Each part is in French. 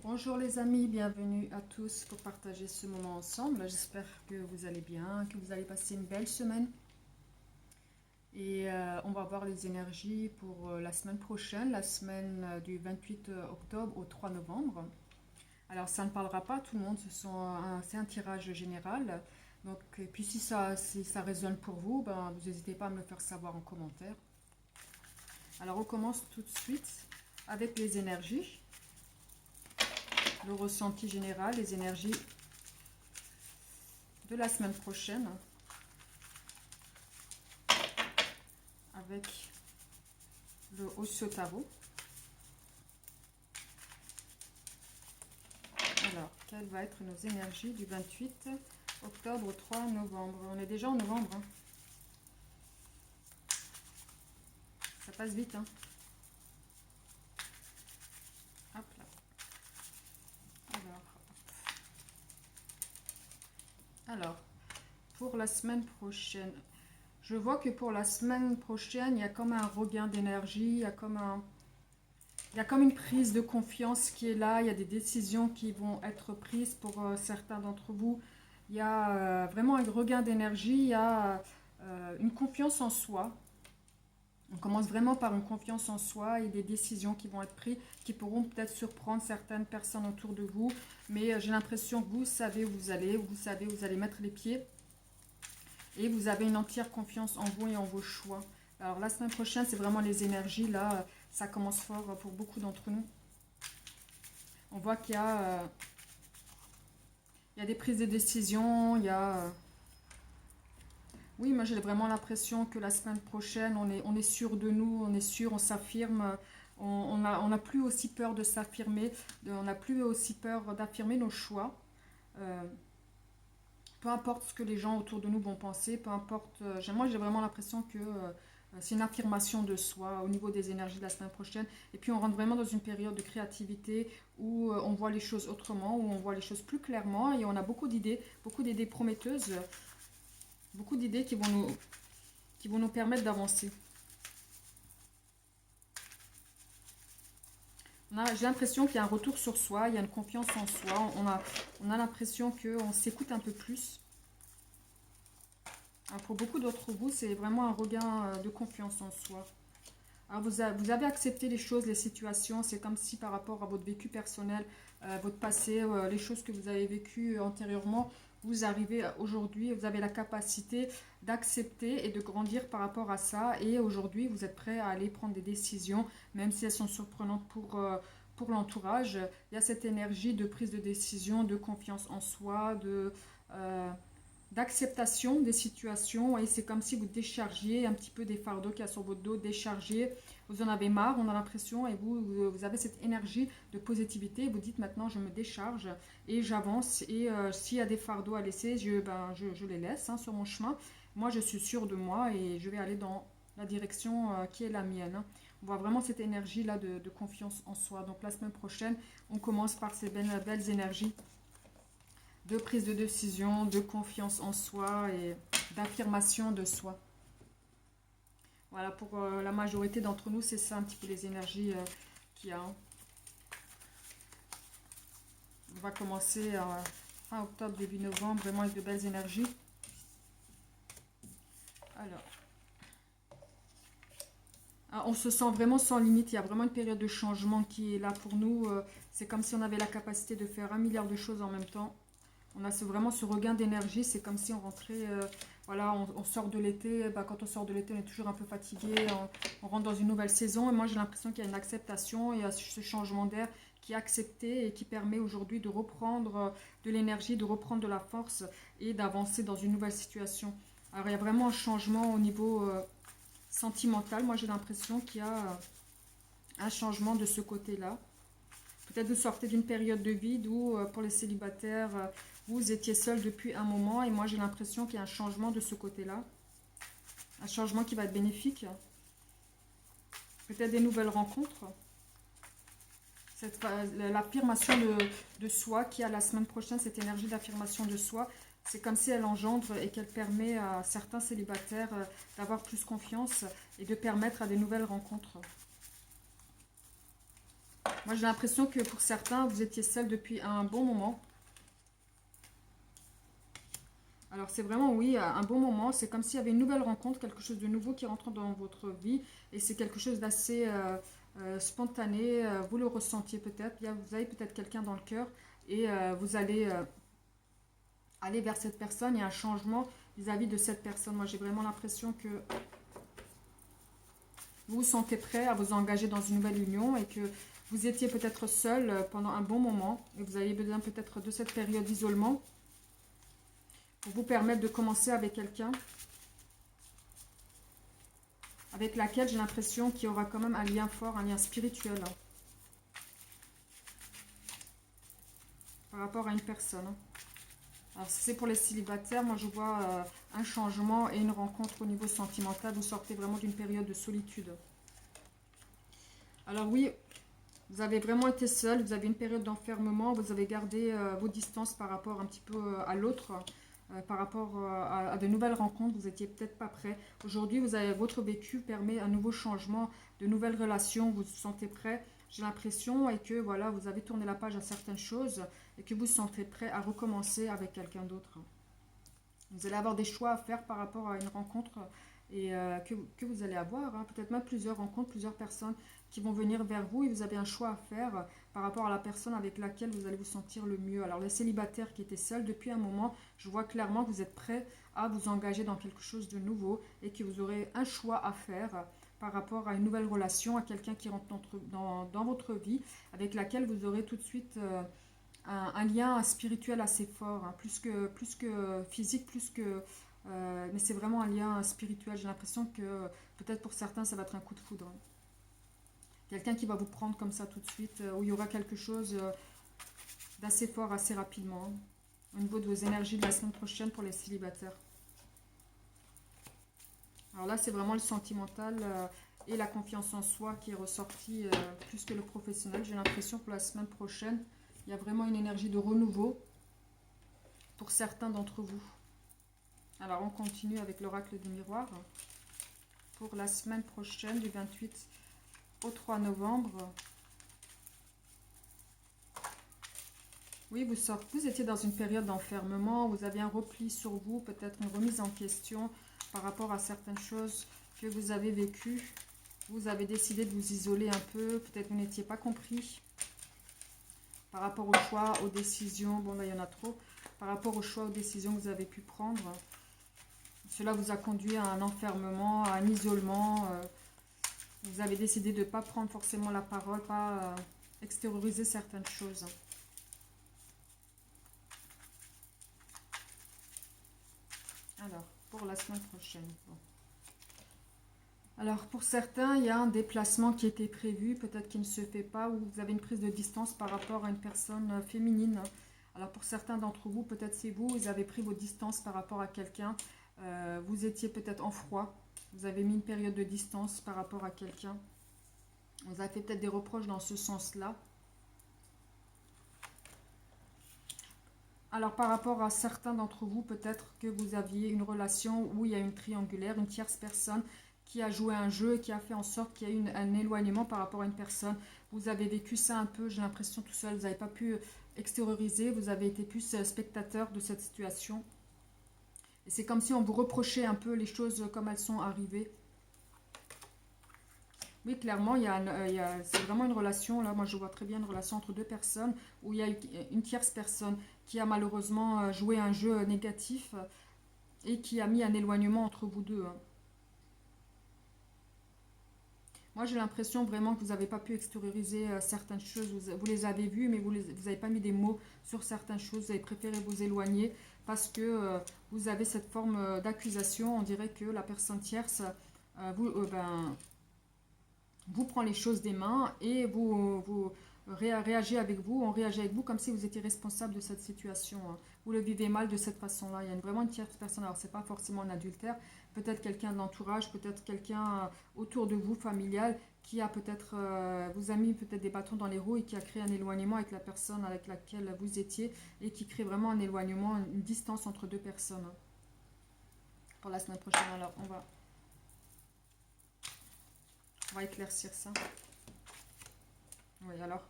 Bonjour les amis, bienvenue à tous pour partager ce moment ensemble. J'espère que vous allez bien, que vous allez passer une belle semaine. Et on va voir les énergies pour la semaine prochaine, la semaine du 28 octobre au 3 novembre. Alors ça ne parlera pas à tout le monde, c'est un tirage général. Donc, et puis si ça résonne pour vous, ben, vous n'hésitez pas à me le faire savoir en commentaire. Alors on commence tout de suite avec les énergies. Le ressenti général, les énergies de la semaine prochaine avec le Osho Tarot. Alors, quelles vont être nos énergies du 28 octobre au 3 novembre? On est déjà en novembre. Hein. Ça passe vite. Hein. Hop là. Alors, pour la semaine prochaine, je vois que pour la semaine prochaine, il y a comme un regain d'énergie, il y a comme une prise de confiance qui est là, il y a des décisions qui vont être prises pour certains d'entre vous. Il y a vraiment un regain d'énergie, il y a une confiance en soi. On commence vraiment par une confiance en soi et des décisions qui vont être prises, qui pourront peut-être surprendre certaines personnes autour de vous. Mais j'ai l'impression que vous savez où vous allez, où vous allez mettre les pieds. Et vous avez une entière confiance en vous et en vos choix. Alors la semaine prochaine, c'est vraiment les énergies. Là, ça commence fort pour beaucoup d'entre nous. On voit qu'il y a des prises de décision. Oui, moi j'ai vraiment l'impression que la semaine prochaine, on est sûr de nous, on est sûr, on s'affirme. On n'a plus aussi peur de s'affirmer. On n'a plus aussi peur d'affirmer nos choix. Peu importe ce que les gens autour de nous vont penser, peu importe. Moi, j'ai vraiment l'impression que c'est une affirmation de soi au niveau des énergies de la semaine prochaine. Et puis, on rentre vraiment dans une période de créativité où on voit les choses autrement, où on voit les choses plus clairement et on a beaucoup d'idées prometteuses, beaucoup d'idées qui vont nous permettre d'avancer. J'ai l'impression qu'il y a un retour sur soi, il y a une confiance en soi. On a l'impression qu'on s'écoute un peu plus. Alors pour beaucoup d'entre vous, c'est vraiment un regain de confiance en soi. Alors vous avez accepté les choses, les situations. C'est comme si par rapport à votre vécu personnel, votre passé, les choses que vous avez vécues antérieurement, vous arrivez aujourd'hui, vous avez la capacité d'accepter et de grandir par rapport à ça. Et aujourd'hui, vous êtes prêt à aller prendre des décisions, même si elles sont surprenantes pour l'entourage. Il y a cette énergie de prise de décision, de confiance en soi, d'acceptation des situations, et c'est comme si vous déchargiez un petit peu des fardeaux qu'il y a sur votre dos, déchargiez, vous en avez marre, on a l'impression, et vous avez cette énergie de positivité, vous dites maintenant je me décharge et j'avance, et s'il y a des fardeaux à laisser, je les laisse sur mon chemin. Moi je suis sûre de moi et je vais aller dans la direction qui est la mienne. On voit vraiment cette énergie là de confiance en soi. Donc la semaine prochaine, on commence par ces belles énergies de prise de décision, de confiance en soi et d'affirmation de soi. Voilà, pour la majorité d'entre nous, c'est ça un petit peu les énergies qu'il y a. On va commencer fin octobre, début novembre, vraiment avec de belles énergies. Alors, on se sent vraiment sans limite, il y a vraiment une période de changement qui est là pour nous. C'est comme si on avait la capacité de faire 1 milliard de choses en même temps. On a vraiment ce regain d'énergie, c'est comme si on rentrait, voilà, on sort de l'été, quand on sort de l'été on est toujours un peu fatigué, on rentre dans une nouvelle saison et moi j'ai l'impression qu'il y a une acceptation, il y a ce changement d'air qui est accepté et qui permet aujourd'hui de reprendre de l'énergie, de reprendre de la force et d'avancer dans une nouvelle situation. Alors il y a vraiment un changement au niveau sentimental, moi j'ai l'impression qu'il y a un changement de ce côté-là. Peut-être vous sortez d'une période de vide où, pour les célibataires, vous étiez seul depuis un moment. Et moi, j'ai l'impression qu'il y a un changement de ce côté-là. Un changement qui va être bénéfique. Peut-être des nouvelles rencontres. L'affirmation de soi qui a la semaine prochaine, cette énergie d'affirmation de soi, c'est comme si elle engendre et qu'elle permet à certains célibataires d'avoir plus confiance et de permettre à des nouvelles rencontres. Moi, j'ai l'impression que pour certains, vous étiez seul depuis un bon moment. Alors, c'est vraiment, oui, un bon moment. C'est comme s'il y avait une nouvelle rencontre, quelque chose de nouveau qui rentre dans votre vie. Et c'est quelque chose d'assez spontané. Vous le ressentiez peut-être. Vous avez peut-être quelqu'un dans le cœur. Et vous allez aller vers cette personne. Il y a un changement vis-à-vis de cette personne. Moi, j'ai vraiment l'impression que vous vous sentez prêt à vous engager dans une nouvelle union et que vous étiez peut-être seul pendant un bon moment et vous avez besoin peut-être de cette période d'isolement pour vous permettre de commencer avec quelqu'un avec laquelle j'ai l'impression qu'il y aura quand même un lien fort, un lien spirituel par rapport à une personne. Alors si c'est pour les célibataires, moi je vois un changement et une rencontre au niveau sentimental. Vous sortez vraiment d'une période de solitude. Alors oui, vous avez vraiment été seul, vous avez une période d'enfermement, vous avez gardé vos distances par rapport un petit peu à l'autre, par rapport à de nouvelles rencontres, vous n'étiez peut-être pas prêt. Aujourd'hui, votre vécu permet un nouveau changement, de nouvelles relations, vous vous sentez prêt, j'ai l'impression, et que voilà, vous avez tourné la page à certaines choses et que vous vous sentez prêt à recommencer avec quelqu'un d'autre. Vous allez avoir des choix à faire par rapport à une rencontre et que vous allez avoir, hein. Peut-être même plusieurs rencontres, plusieurs personnes qui vont venir vers vous et vous avez un choix à faire par rapport à la personne avec laquelle vous allez vous sentir le mieux. Alors les célibataires qui étaient seuls depuis un moment, je vois clairement que vous êtes prêts à vous engager dans quelque chose de nouveau et que vous aurez un choix à faire par rapport à une nouvelle relation, à quelqu'un qui rentre dans votre vie, avec laquelle vous aurez tout de suite un lien spirituel assez fort, hein, plus que physique, mais c'est vraiment un lien spirituel. J'ai l'impression que peut-être pour certains, ça va être un coup de foudre. Quelqu'un qui va vous prendre comme ça tout de suite, où il y aura quelque chose d'assez fort, assez rapidement, hein, au niveau de vos énergies de la semaine prochaine pour les célibataires. Alors là, c'est vraiment le sentimental et la confiance en soi qui est ressorti plus que le professionnel. J'ai l'impression que la semaine prochaine, il y a vraiment une énergie de renouveau pour certains d'entre vous. Alors, on continue avec l'oracle du miroir pour la semaine prochaine, du 28 au 3 novembre. Oui, vous étiez dans une période d'enfermement, vous avez un repli sur vous, peut-être une remise en question par rapport à certaines choses que vous avez vécues. Vous avez décidé de vous isoler un peu, peut-être vous n'étiez pas compris par rapport aux choix, aux décisions. Bon, là, il y en a trop. Par rapport aux choix, aux décisions que vous avez pu prendre. Cela vous a conduit à un enfermement, à un isolement. Vous avez décidé de ne pas prendre forcément la parole, pas extérioriser certaines choses. Alors, pour la semaine prochaine. Bon. Alors, pour certains, il y a un déplacement qui était prévu, peut-être qu'il ne se fait pas, ou vous avez une prise de distance par rapport à une personne féminine. Alors, pour certains d'entre vous, peut-être c'est vous, vous avez pris vos distances par rapport à quelqu'un. Vous étiez peut-être en froid. Vous avez mis une période de distance par rapport à quelqu'un. Vous avez fait peut-être des reproches dans ce sens-là. Alors par rapport à certains d'entre vous, peut-être que vous aviez une relation où il y a une triangulaire, une tierce personne qui a joué un jeu et qui a fait en sorte qu'il y a eu un éloignement par rapport à une personne. Vous avez vécu ça un peu, j'ai l'impression, tout seul. Vous n'avez pas pu extérioriser, vous avez été plus spectateur de cette situation. Et c'est comme si on vous reprochait un peu les choses comme elles sont arrivées. Oui, clairement, c'est vraiment une relation, là, moi je vois très bien une relation entre deux personnes où il y a une tierce personne qui a malheureusement joué un jeu négatif et qui a mis un éloignement entre vous deux, hein. Moi j'ai l'impression vraiment que vous n'avez pas pu extérioriser certaines choses, vous les avez vues mais vous n'avez pas mis des mots sur certaines choses, vous avez préféré vous éloigner parce que vous avez cette forme d'accusation, on dirait que la personne tierce vous prend les choses des mains et vous réagit avec vous, on réagit avec vous comme si vous étiez responsable de cette situation, hein. Vous le vivez mal de cette façon-là. Il y a vraiment une tierce personne. Alors, ce n'est pas forcément un adultère, peut-être quelqu'un de l'entourage, peut-être quelqu'un autour de vous, familial, qui a peut-être, vous a mis peut-être des bâtons dans les roues et qui a créé un éloignement avec la personne avec laquelle vous étiez et qui crée vraiment un éloignement, une distance entre deux personnes, hein. Pour la semaine prochaine, alors, on va éclaircir ça. Oui, alors,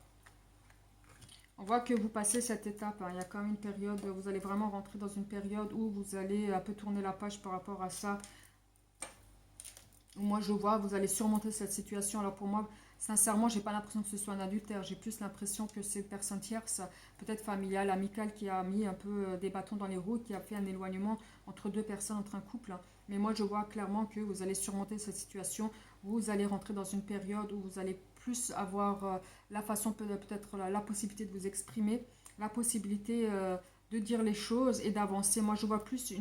On voit que vous passez cette étape, hein. Il y a quand même une période, vous allez vraiment rentrer dans une période où vous allez un peu tourner la page par rapport à ça. Moi, je vois, vous allez surmonter cette situation. Alors pour moi, sincèrement, j'ai pas l'impression que ce soit un adultère. J'ai plus l'impression que c'est une personne tierce, peut-être familiale, amicale, qui a mis un peu des bâtons dans les roues, qui a fait un éloignement entre deux personnes, entre un couple. Mais moi, je vois clairement que vous allez surmonter cette situation. Vous allez rentrer dans une période où vous allez plus avoir la façon, peut-être la possibilité de vous exprimer, la possibilité de dire les choses et d'avancer. Moi, je vois plus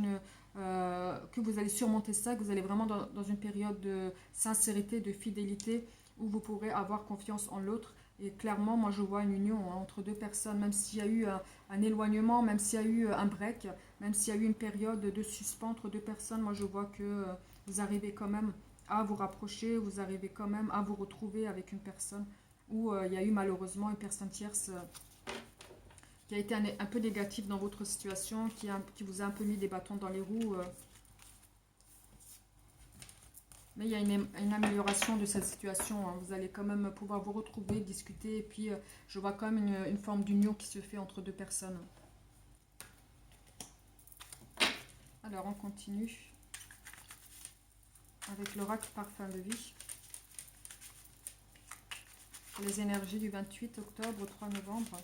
que vous allez surmonter ça, que vous allez vraiment dans une période de sincérité, de fidélité, où vous pourrez avoir confiance en l'autre. Et clairement, moi je vois une union, hein, entre deux personnes, même s'il y a eu un éloignement, même s'il y a eu un break, même s'il y a eu une période de suspens entre deux personnes, moi je vois que vous arrivez quand même à vous rapprocher, vous arrivez quand même à vous retrouver avec une personne où il y a eu malheureusement une personne tierce qui a été un peu négatif dans votre situation, qui vous a un peu mis des bâtons dans les roues. Mais il y a une amélioration de cette situation, hein. Vous allez quand même pouvoir vous retrouver, discuter. Et puis, je vois quand même une forme d'union qui se fait entre deux personnes. Alors, on continue avec l'oracle parfum de vie. Les énergies du 28 octobre au 3 novembre.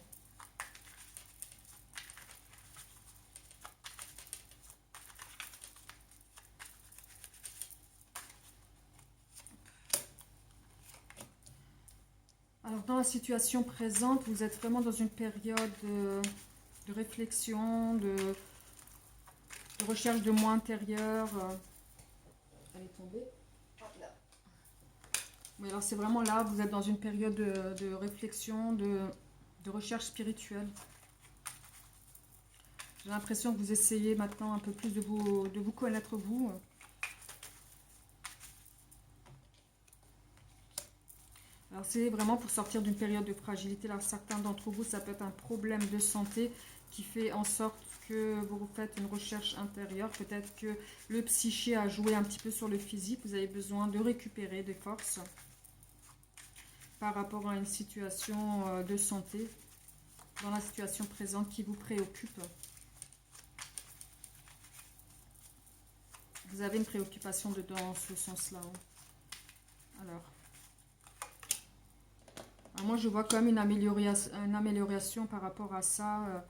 Alors, dans la situation présente, vous êtes vraiment dans une période de réflexion, de recherche de moi intérieur. Elle est tombée. Oui, alors c'est vraiment là, vous êtes dans une période de réflexion, de recherche spirituelle. J'ai l'impression que vous essayez maintenant un peu plus de vous connaître vous. Alors c'est vraiment pour sortir d'une période de fragilité. Alors certains d'entre vous, ça peut être un problème de santé qui fait en sorte que vous faites une recherche intérieure. Peut-être que le psyché a joué un petit peu sur le physique. Vous avez besoin de récupérer des forces par rapport à une situation de santé dans la situation présente qui vous préoccupe. Vous avez une préoccupation dans ce sens-là. Alors, moi, je vois quand même une amélioration par rapport à ça.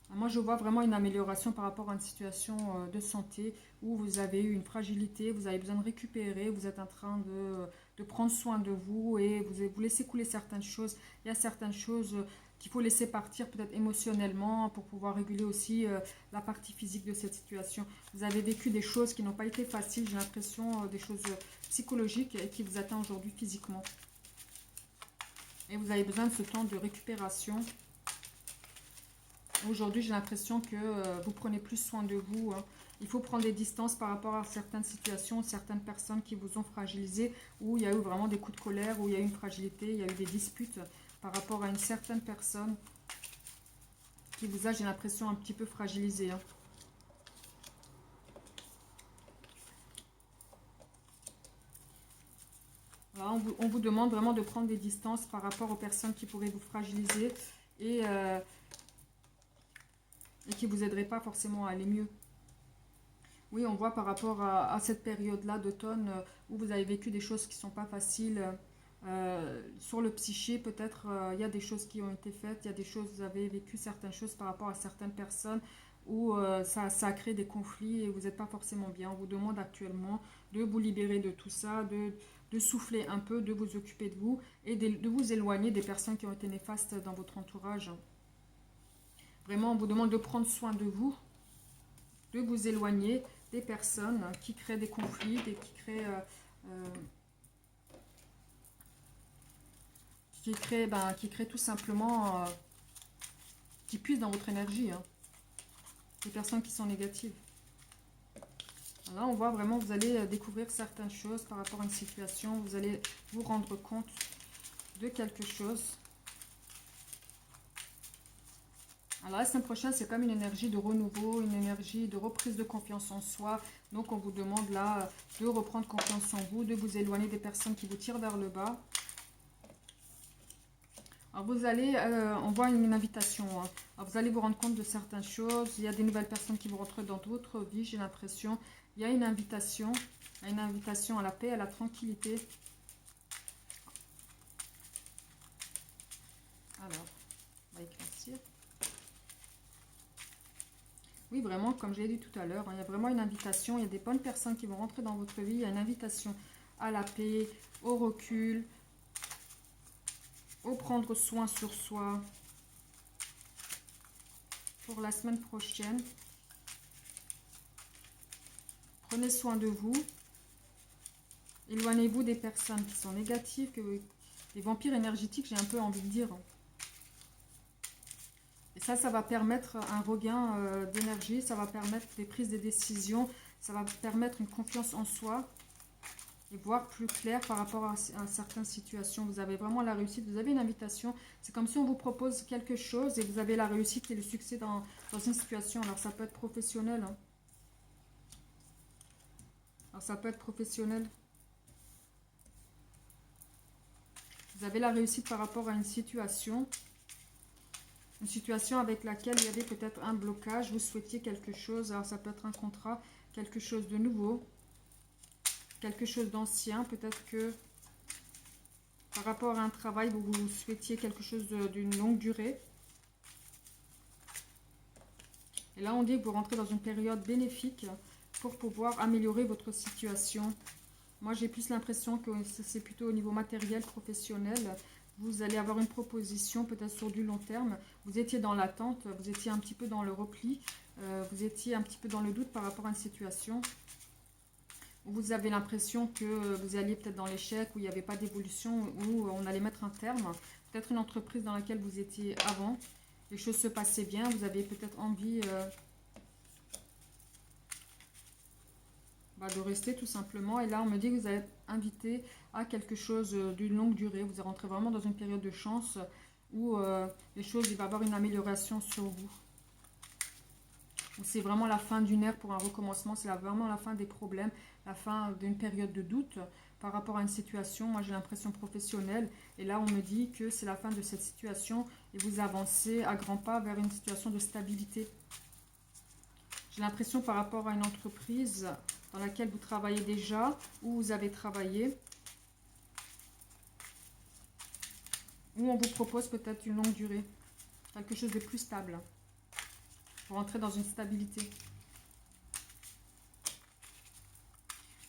Moi, je vois vraiment une amélioration par rapport à une situation de santé où vous avez eu une fragilité, vous avez besoin de récupérer, vous êtes en train de prendre soin de vous et vous laissez couler certaines choses. Il y a certaines choses qu'il faut laisser partir peut-être émotionnellement pour pouvoir réguler aussi la partie physique de cette situation. Vous avez vécu des choses qui n'ont pas été faciles, j'ai l'impression, des choses psychologiques et qui vous atteignent aujourd'hui physiquement. Et vous avez besoin de ce temps de récupération. Aujourd'hui, j'ai l'impression que vous prenez plus soin de vous, hein. Il faut prendre des distances par rapport à certaines situations, certaines personnes qui vous ont fragilisé, où il y a eu vraiment des coups de colère, où il y a eu une fragilité, il y a eu des disputes par rapport à une certaine personne qui vous a, j'ai l'impression, un petit peu fragilisé, hein. Voilà, on vous demande vraiment de prendre des distances par rapport aux personnes qui pourraient vous fragiliser et qui ne vous aideraient pas forcément à aller mieux. Oui, on voit par rapport à cette période-là d'automne où vous avez vécu des choses qui ne sont pas faciles. Sur le psyché, peut-être, il y a des choses qui ont été faites, il y a des choses, vous avez vécu certaines choses par rapport à certaines personnes où ça a créé des conflits et vous n'êtes pas forcément bien. On vous demande actuellement de vous libérer de tout ça, de souffler un peu, de vous occuper de vous et de vous éloigner des personnes qui ont été néfastes dans votre entourage. Vraiment, on vous demande de prendre soin de vous éloigner des personnes qui créent des conflits et qui créent tout simplement, qui puissent dans votre énergie, hein, des personnes qui sont négatives. Là, on voit vraiment, vous allez découvrir certaines choses par rapport à une situation, vous allez vous rendre compte de quelque chose. Alors la semaine prochaine, c'est comme une énergie de renouveau, une énergie de reprise de confiance en soi. Donc on vous demande là de reprendre confiance en vous, de vous éloigner des personnes qui vous tirent vers le bas. Alors vous allez, on voit une invitation. Hein. Alors vous allez vous rendre compte de certaines choses. Il y a des nouvelles personnes qui vont rentrer dans d'autres vies, j'ai l'impression. Il y a une invitation à la paix, à la tranquillité. Alors, on va éclaircir. Oui, vraiment, comme j'ai dit tout à l'heure, hein, il y a vraiment une invitation. Il y a des bonnes personnes qui vont rentrer dans votre vie. Il y a une invitation à la paix, au recul, au prendre soin sur soi. Pour la semaine prochaine, prenez soin de vous. Éloignez-vous des personnes qui sont négatives, des vampires énergétiques, j'ai un peu envie de dire. Et ça va permettre un regain d'énergie, ça va permettre des prises de décisions, ça va permettre une confiance en soi et voir plus clair par rapport à certaines situations. Vous avez vraiment la réussite, vous avez une invitation. C'est comme si on vous propose quelque chose et vous avez la réussite et le succès dans une situation. Alors ça peut être professionnel. Hein. Alors ça peut être professionnel. Vous avez la réussite par rapport à une situation avec laquelle il y avait peut-être un blocage. Vous souhaitiez quelque chose. Alors ça peut être un contrat, quelque chose de nouveau. Quelque chose d'ancien, peut-être que par rapport à un travail, vous souhaitiez quelque chose d'une longue durée. Et là, on dit que vous rentrez dans une période bénéfique pour pouvoir améliorer votre situation. Moi, j'ai plus l'impression que c'est plutôt au niveau matériel, professionnel. Vous allez avoir une proposition peut-être sur du long terme. Vous étiez dans l'attente, vous étiez un petit peu dans le repli, vous étiez un petit peu dans le doute par rapport à une situation. Vous avez l'impression que vous alliez peut-être dans l'échec, où il n'y avait pas d'évolution, où on allait mettre un terme. Peut-être une entreprise dans laquelle vous étiez avant. Les choses se passaient bien, vous avez peut-être envie de rester tout simplement. Et là, on me dit que vous êtes invité à quelque chose d'une longue durée. Vous rentrez vraiment dans une période de chance où les choses, il va y avoir une amélioration sur vous. C'est vraiment la fin d'une ère pour un recommencement, c'est vraiment la fin des problèmes, la fin d'une période de doute par rapport à une situation. Moi, j'ai l'impression professionnelle. Et là, on me dit que c'est la fin de cette situation et vous avancez à grands pas vers une situation de stabilité. J'ai l'impression par rapport à une entreprise dans laquelle vous travaillez déjà, où vous avez travaillé, où on vous propose peut-être une longue durée, quelque chose de plus stable, pour entrer dans une stabilité.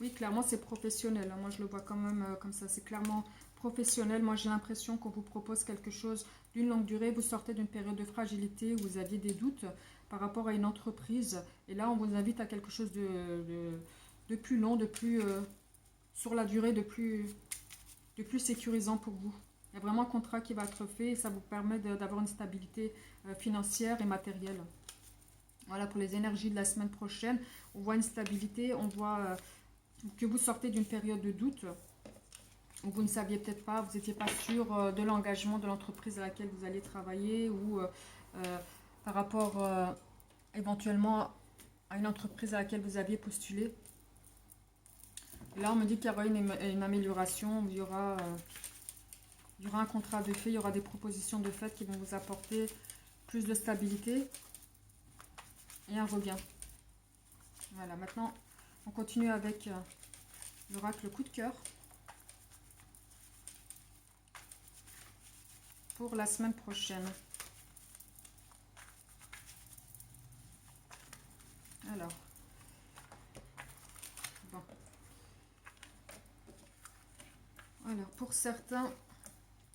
Oui, clairement, c'est professionnel. Moi, je le vois quand même comme ça. C'est clairement professionnel. Moi, j'ai l'impression qu'on vous propose quelque chose d'une longue durée. Vous sortez d'une période de fragilité où vous aviez des doutes par rapport à une entreprise. Et là, on vous invite à quelque chose de plus long, de plus sur la durée, de plus sécurisant pour vous. Il y a vraiment un contrat qui va être fait et ça vous permet d'avoir une stabilité financière et matérielle. Voilà, pour les énergies de la semaine prochaine, on voit une stabilité, on voit que vous sortez d'une période de doute où vous ne saviez peut-être pas, vous n'étiez pas sûr de l'engagement de l'entreprise à laquelle vous allez travailler ou par rapport éventuellement à une entreprise à laquelle vous aviez postulé. Et là, on me dit qu'il y aura une amélioration, il y aura un contrat de fait, il y aura des propositions de fait qui vont vous apporter plus de stabilité et un regain. Voilà, maintenant, on continue avec l'oracle coup de cœur pour la semaine prochaine. Alors, bon. Alors, pour certains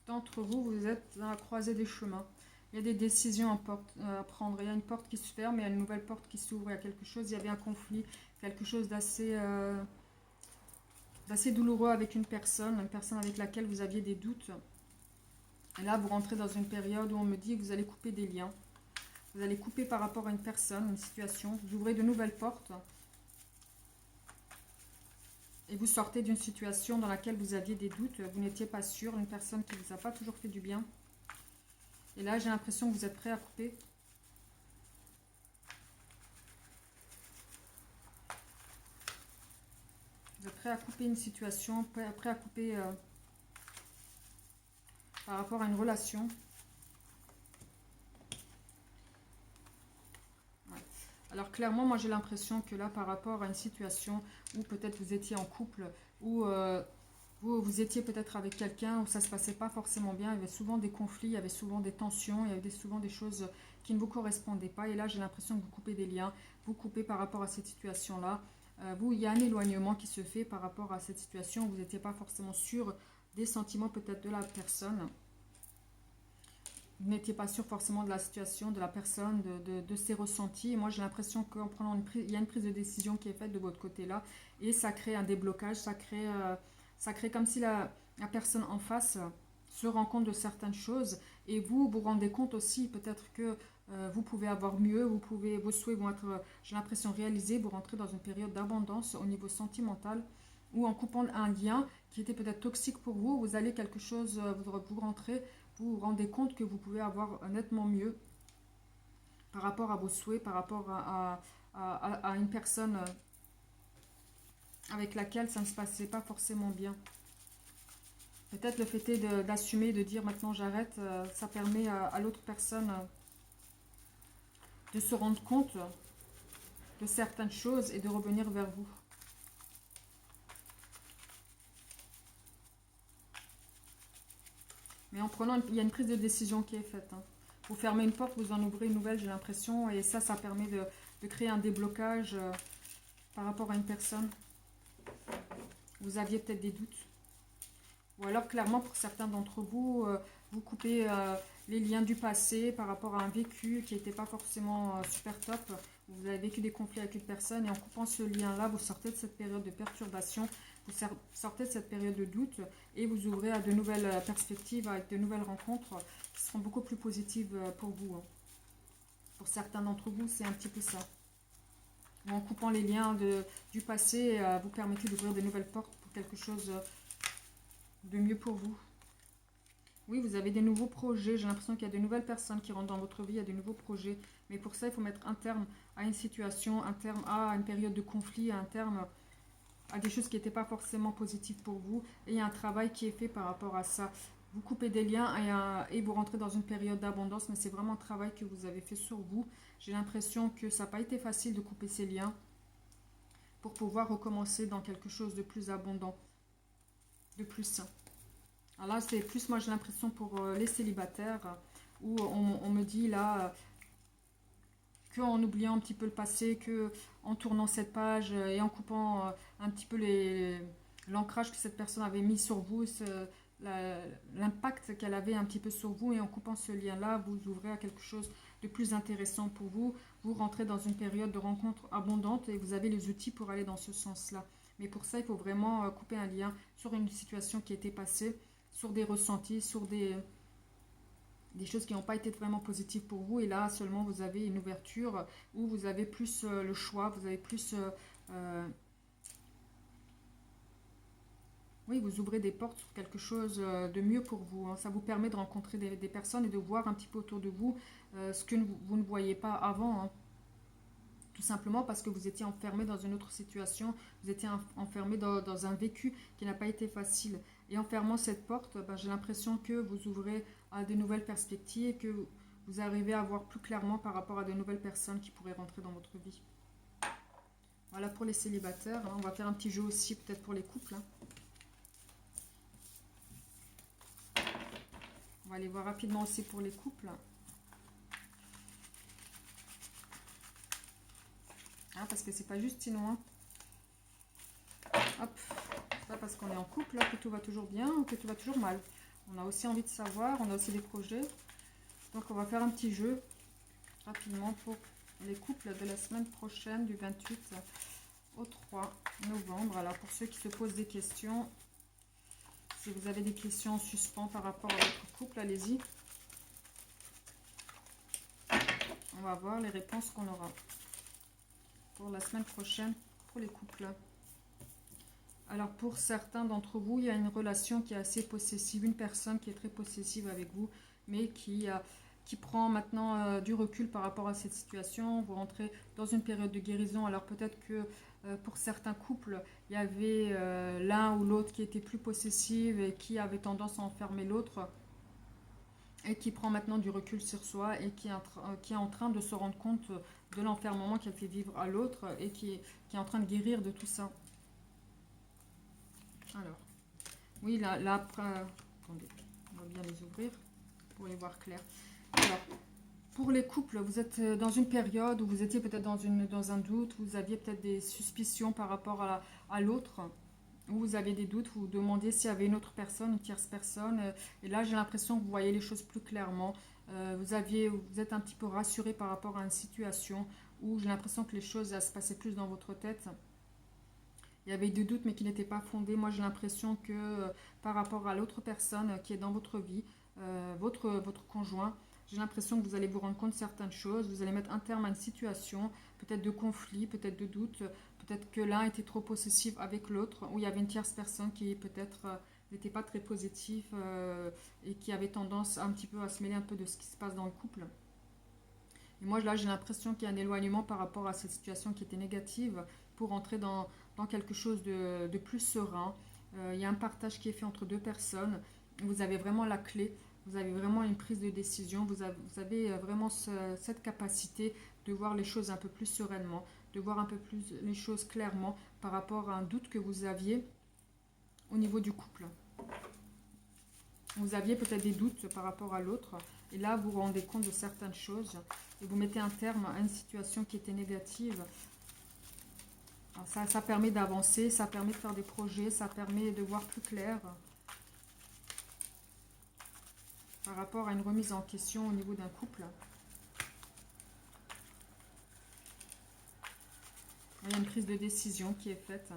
d'entre vous, vous êtes à la croisée des chemins. Il y a des décisions à prendre. Il y a une porte qui se ferme, il y a une nouvelle porte qui s'ouvre. Il y a quelque chose, il y avait un conflit, quelque chose d'assez douloureux avec une personne avec laquelle vous aviez des doutes. Et là, vous rentrez dans une période où on me dit que vous allez couper des liens. Vous allez couper par rapport à une personne, une situation. Vous ouvrez de nouvelles portes. Et vous sortez d'une situation dans laquelle vous aviez des doutes. Vous n'étiez pas sûr. Une personne qui ne vous a pas toujours fait du bien. Et là, j'ai l'impression que vous êtes prêt à couper. Vous êtes prêt à couper une situation, prêt à couper par rapport à une relation. Ouais. Alors clairement, moi j'ai l'impression que là, par rapport à une situation où peut-être vous étiez en couple, où vous étiez peut-être avec quelqu'un, où ça se passait pas forcément bien, il y avait souvent des conflits, il y avait souvent des tensions, il y avait souvent des choses qui ne vous correspondaient pas. Et là, j'ai l'impression que vous coupez des liens, vous coupez par rapport à cette situation-là. Il y a un éloignement qui se fait par rapport à cette situation où vous n'étiez pas forcément sûr des sentiments peut-être de la personne. Vous n'étiez pas sûr forcément de la situation, de la personne, de ses ressentis. Et moi, j'ai l'impression qu'en prenant il y a une prise de décision qui est faite de votre côté-là. Et ça crée un déblocage, ça crée comme si la personne en face se rend compte de certaines choses. Et vous vous rendez compte aussi peut-être que vous pouvez avoir mieux, vos souhaits vont être, j'ai l'impression, réalisés. Vous rentrez dans une période d'abondance au niveau sentimental. Ou en coupant un lien qui était peut-être toxique pour vous, vous allez quelque chose, vous rentrez, vous vous rendez compte que vous pouvez avoir nettement mieux par rapport à vos souhaits, par rapport à une personne avec laquelle ça ne se passait pas forcément bien. Peut-être le fait est d'assumer, de dire maintenant j'arrête, ça permet à l'autre personne de se rendre compte de certaines choses et de revenir vers vous. Mais en prenant, il y a une prise de décision qui est faite. Hein. Vous fermez une porte, vous en ouvrez une nouvelle, j'ai l'impression. Et ça permet de créer un déblocage par rapport à une personne. Vous aviez peut-être des doutes. Ou alors, clairement, pour certains d'entre vous, vous coupez les liens du passé par rapport à un vécu qui n'était pas forcément super top. Vous avez vécu des conflits avec une personne et en coupant ce lien-là, vous sortez de cette période de perturbation, vous sortez de cette période de doute et vous ouvrez à de nouvelles perspectives avec de nouvelles rencontres qui seront beaucoup plus positives pour vous. Hein. Pour certains d'entre vous, c'est un petit peu ça. En coupant les liens du passé, vous permettez d'ouvrir de nouvelles portes pour quelque chose de mieux pour vous. Oui, vous avez des nouveaux projets. J'ai l'impression qu'il y a de nouvelles personnes qui rentrent dans votre vie, il y a de nouveaux projets. Mais pour ça, il faut mettre un terme à une situation, un terme à une période de conflit, un terme à des choses qui n'étaient pas forcément positives pour vous. Et il y a un travail qui est fait par rapport à ça. Vous coupez des liens et vous rentrez dans une période d'abondance, mais c'est vraiment un travail que vous avez fait sur vous. J'ai l'impression que ça n'a pas été facile de couper ces liens pour pouvoir recommencer dans quelque chose de plus abondant, de plus sain. Alors là, c'est plus, moi j'ai l'impression pour les célibataires, où on me dit là, qu'en oubliant un petit peu le passé, qu'en tournant cette page et en coupant un petit peu l'ancrage que cette personne avait mis sur vous, l'impact qu'elle avait un petit peu sur vous, et en coupant ce lien-là, vous ouvrez à quelque chose de plus intéressant pour vous. Vous rentrez dans une période de rencontre abondante et vous avez les outils pour aller dans ce sens-là. Mais pour ça, il faut vraiment couper un lien sur une situation qui était passée, sur des ressentis, sur des choses qui n'ont pas été vraiment positives pour vous. Et là, seulement, vous avez une ouverture où vous avez plus le choix, vous avez plus... oui, vous ouvrez des portes sur quelque chose de mieux pour vous. Hein. Ça vous permet de rencontrer des personnes et de voir un petit peu autour de vous ce que vous ne voyez pas avant. Hein. Tout simplement parce que vous étiez enfermé dans une autre situation, vous étiez enfermé dans un vécu qui n'a pas été facile. Et en fermant cette porte, j'ai l'impression que vous ouvrez à de nouvelles perspectives et que vous arrivez à voir plus clairement par rapport à de nouvelles personnes qui pourraient rentrer dans votre vie. Voilà pour les célibataires. Hein. On va faire un petit jeu aussi peut-être pour les couples. Hein. On va aller voir rapidement aussi pour les couples. Ah, parce que c'est pas juste sinon. Hein. Hop, c'est pas parce qu'on est en couple là, que tout va toujours bien ou que tout va toujours mal. On a aussi envie de savoir, on a aussi des projets. Donc on va faire un petit jeu rapidement pour les couples de la semaine prochaine du 28 au 3 novembre. Alors pour ceux qui se posent des questions, si vous avez des questions en suspens par rapport à votre couple, allez-y. On va voir les réponses qu'on aura pour la semaine prochaine pour les couples. Alors pour certains d'entre vous, il y a une relation qui est assez possessive, une personne qui est très possessive avec vous, mais qui prend maintenant du recul par rapport à cette situation. Vous rentrez dans une période de guérison. Alors peut-être que pour certains couples, il y avait l'un ou l'autre qui était plus possessive et qui avait tendance à enfermer l'autre. et qui prend maintenant du recul sur soi et qui est en train de se rendre compte de l'enfermement qu'elle fait vivre à l'autre et qui est en train de guérir de tout ça. Alors, oui, là après, attendez, on va bien les ouvrir pour les voir clairs. Alors, pour les couples, vous êtes dans une période où vous étiez peut-être dans un doute, vous aviez peut-être des suspicions par rapport à l'autre, où vous avez des doutes, vous vous demandiez s'il y avait une autre personne, une tierce personne. Et là, j'ai l'impression que vous voyez les choses plus clairement. Vous êtes un petit peu rassuré par rapport à une situation où j'ai l'impression que les choses se passaient plus dans votre tête. Il y avait des doutes mais qui n'étaient pas fondés. Moi, j'ai l'impression que par rapport à l'autre personne qui est dans votre vie, votre conjoint, j'ai l'impression que vous allez vous rendre compte de certaines choses. Vous allez mettre un terme à une situation, peut-être de conflit, peut-être de doute. Peut-être que l'un était trop possessif avec l'autre, ou il y avait une tierce personne qui peut-être n'était pas très positive et qui avait tendance un petit peu à se mêler un peu de ce qui se passe dans le couple. Et moi, là, j'ai l'impression qu'il y a un éloignement par rapport à cette situation qui était négative pour entrer dans quelque chose de plus serein. Il y a un partage qui est fait entre deux personnes. Vous avez vraiment la clé. Vous avez vraiment une prise de décision. Vous avez vraiment cette capacité de voir les choses un peu plus sereinement, de voir un peu plus les choses clairement par rapport à un doute que vous aviez au niveau du couple. Vous aviez peut-être des doutes par rapport à l'autre. Et là, vous vous rendez compte de certaines choses et vous mettez un terme à une situation qui était négative. Ça permet d'avancer, ça permet de faire des projets, ça permet de voir plus clair par rapport à une remise en question au niveau d'un couple. Il y a une prise de décision qui est faite.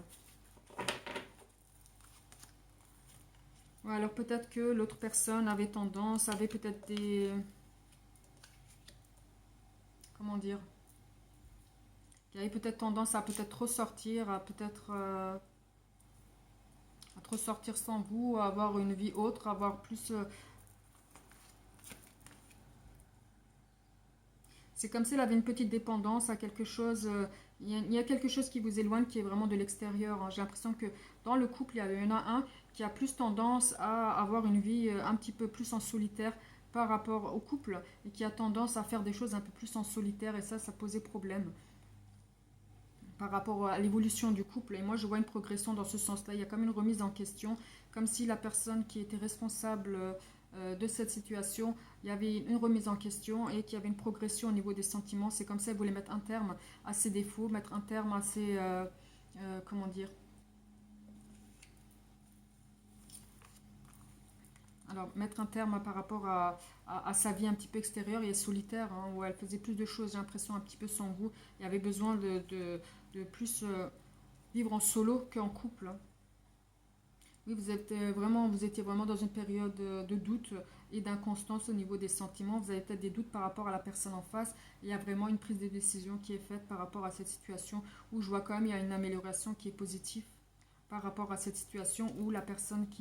Ouais, alors peut-être que l'autre personne avait peut-être des... Comment dire, qui avait peut-être tendance à peut-être trop sortir, à peut-être à trop sortir sans vous, à avoir une vie autre, à avoir plus... c'est comme si elle avait une petite dépendance à quelque chose. Il y a quelque chose qui vous éloigne, qui est vraiment de l'extérieur, hein. J'ai l'impression que dans le couple, il y en a un qui a plus tendance à avoir une vie un petit peu plus en solitaire par rapport au couple et qui a tendance à faire des choses un peu plus en solitaire et ça posait problème par rapport à l'évolution du couple. Et moi, je vois une progression dans ce sens-là. Il y a comme une remise en question, comme si la personne qui était responsable de cette situation, il y avait une remise en question et qu'il y avait une progression au niveau des sentiments. C'est comme ça, elle voulait mettre un terme à ses défauts, mettre un terme à ses... comment dire, alors, mettre un terme par rapport à sa vie un petit peu extérieure et solitaire, hein, où elle faisait plus de choses, j'ai l'impression, un petit peu sans vous, et avait besoin de plus vivre en solo qu'en couple, hein. Oui, vous étiez vraiment dans une période de doute et d'inconstance au niveau des sentiments. Vous avez peut-être des doutes par rapport à la personne en face. Il y a vraiment une prise de décision qui est faite par rapport à cette situation où je vois quand même il y a une amélioration qui est positive par rapport à cette situation où la personne qui